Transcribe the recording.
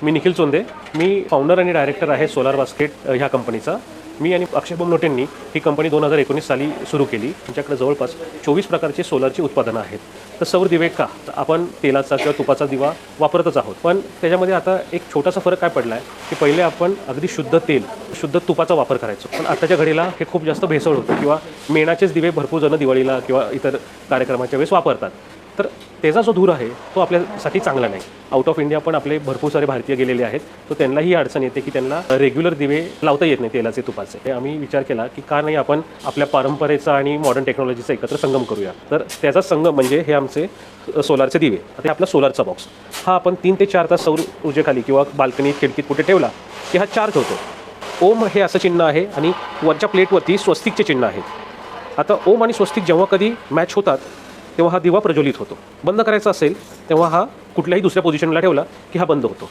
मी निखिल चोंदे, मी founder आणि director आहे solar basket ह्या कंपनीचा. मी आणि अक्षय बोमनोटेंनी ही कंपनी 2019 साली सुरू केली. आमच्याकडे जवळपास 24 प्रकारचे सोलरची उत्पादनं आहेत. तर सौर दिवे का आपण तेलाचा किंवा तुपाचा दिवा वापरतच आहोत, पण त्याच्यामध्ये आता एक छोटासा फरक काय पडला आहे की पहिले आपण अगदी शुद्ध तेल, शुद्ध तुपाचा वापर करायचो, पण आताच्या घडीला हे खूप जास्त भेसळ होतं किंवा मेणाचेच दिवे भरपूर जण दिवाळीला किंवा इतर कार्यक्रमाच्या वेळेस वापरतात. तर त्याचा जो धूर आहे तो आपल्यासाठी चांगला नाही. आउट ऑफ इंडिया पण आपले भरपूर सारे भारतीय गेलेले आहेत, तर त्यांना ही अडचण येते की त्यांना रेग्युलर दिवे लावता येत नाही तेलाचे तुपाचे. हे आम्ही विचार केला की का नाही आपण आपल्या परंपरेचा आणि मॉडर्न टेक्नॉलॉजीचा एकत्र संगम करूया. तर त्याचा संगम म्हणजे हे आमचे सोलारचे दिवे. आता आपला सोलारचा बॉक्स हा आपण 3 ते 4 तास सौर ऊर्जेखाली किंवा बाल्कनीत खिडकीत कुठे ठेवला की हा चार्ज होतो. ओम हे असं चिन्ह आहे आणि वरच्या प्लेटवरती स्वस्तिकचे चिन्ह आहेत. आता ओम आणि स्वस्तिक जेव्हा कधी मॅच होतात तेव्हा हा दिवा प्रज्वलित होतो. बंद करायचा असेल तेव्हा हा कुठल्याही दुसऱ्या पोझिशनला ठेवला की हा बंद होतो.